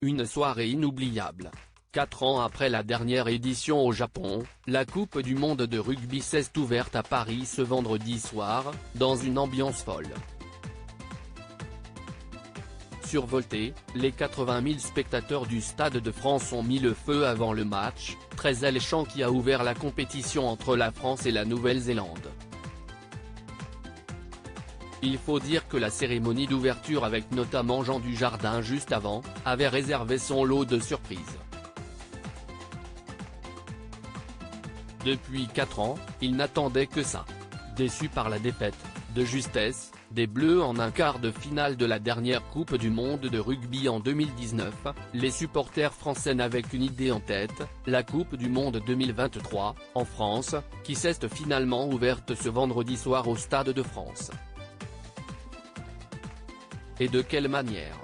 une soirée inoubliable. 4 ans après la dernière édition au Japon, la Coupe du monde de rugby s'est ouverte à Paris ce vendredi soir, dans une ambiance folle. Survoltés, les 80 000 spectateurs du Stade de France ont mis le feu avant le match, très alléchant qui a ouvert la compétition entre la France et la Nouvelle-Zélande. Il faut dire que la cérémonie d'ouverture avec notamment Jean Dujardin juste avant, avait réservé son lot de surprises. Depuis 4 ans, il n'attendait que ça. Déçu par la défaite, de justesse, des Bleus en un quart de finale de la dernière Coupe du monde de rugby en 2019, les supporters français n'avaient qu'une idée en tête, la Coupe du monde 2023, en France, qui s'est finalement ouverte ce vendredi soir au Stade de France. Et de quelle manière ?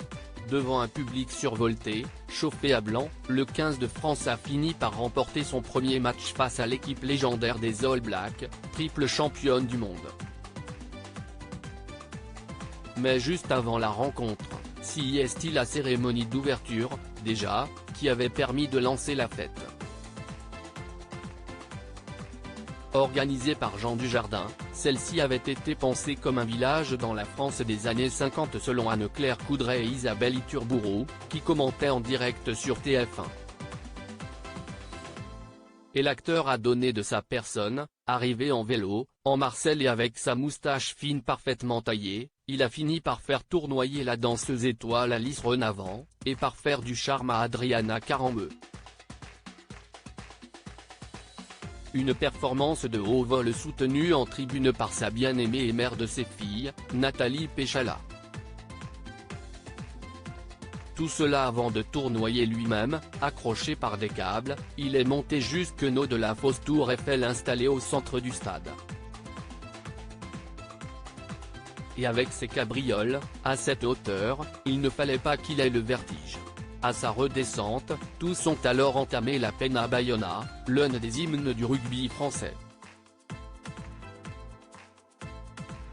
Devant un public survolté, chauffé à blanc, le 15 de France a fini par remporter son premier match face à l'équipe légendaire des All Blacks, triple championne du monde. Mais juste avant la rencontre, s'y est-il la cérémonie d'ouverture, déjà, qui avait permis de lancer la fête. Organisée par Jean Dujardin, celle-ci avait été pensée comme un village dans la France des années 50 selon Anne-Claire Coudray et Isabelle Iturburu, qui commentaient en direct sur TF1. Et l'acteur a donné de sa personne, arrivé en vélo, en Marcel et avec sa moustache fine parfaitement taillée, il a fini par faire tournoyer la danseuse étoile Alice Renavant, et par faire du charme à Adriana Carambeu. Une performance de haut vol soutenue en tribune par sa bien-aimée et mère de ses filles, Nathalie Péchala. Tout cela avant de tournoyer lui-même, accroché par des câbles, il est monté jusqu'en haut de la fausse tour Eiffel installée au centre du stade. Et avec ses cabrioles, à cette hauteur, il ne fallait pas qu'il ait le vertige. À sa redescente, tous ont alors entamé la Pena Baiona, l'un des hymnes du rugby français.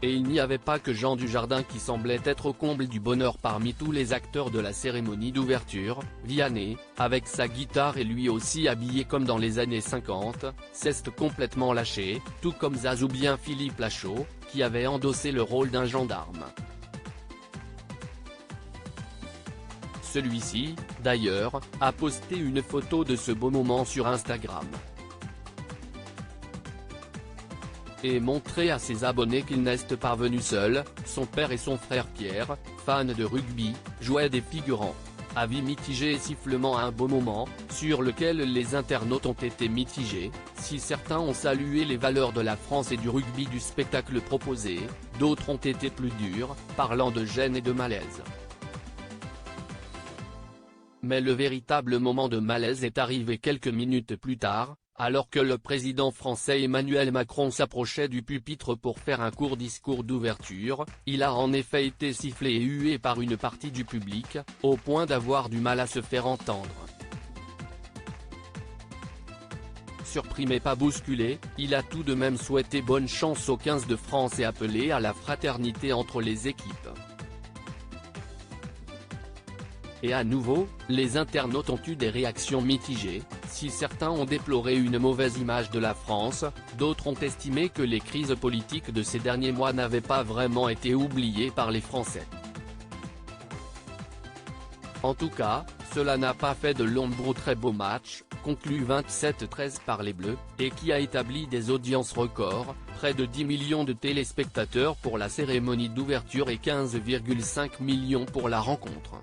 Et il n'y avait pas que Jean Dujardin qui semblait être au comble du bonheur parmi tous les acteurs de la cérémonie d'ouverture. Vianney, avec sa guitare et lui aussi habillé comme dans les années 50, s'est complètement lâché, tout comme Zaz ou bien Philippe Lachaud, qui avait endossé le rôle d'un gendarme. Celui-ci, d'ailleurs, a posté une photo de ce beau moment sur Instagram. Et montré à ses abonnés qu'il n'est pas venu seul, son père et son frère Pierre, fans de rugby, jouaient des figurants. Avis mitigé et sifflement à un beau moment, sur lequel les internautes ont été mitigés, si certains ont salué les valeurs de la France et du rugby du spectacle proposé, d'autres ont été plus durs, parlant de gêne et de malaise. Mais le véritable moment de malaise est arrivé quelques minutes plus tard, alors que le président français Emmanuel Macron s'approchait du pupitre pour faire un court discours d'ouverture. Il a en effet été sifflé et hué par une partie du public, au point d'avoir du mal à se faire entendre. Surpris mais pas bousculé, il a tout de même souhaité bonne chance au 15 de France et appelé à la fraternité entre les équipes. Et à nouveau, les internautes ont eu des réactions mitigées, si certains ont déploré une mauvaise image de la France, d'autres ont estimé que les crises politiques de ces derniers mois n'avaient pas vraiment été oubliées par les Français. En tout cas, cela n'a pas fait de l'ombre au très beau match, conclu 27-13 par les Bleus, et qui a établi des audiences records, près de 10 millions de téléspectateurs pour la cérémonie d'ouverture et 15,5 millions pour la rencontre.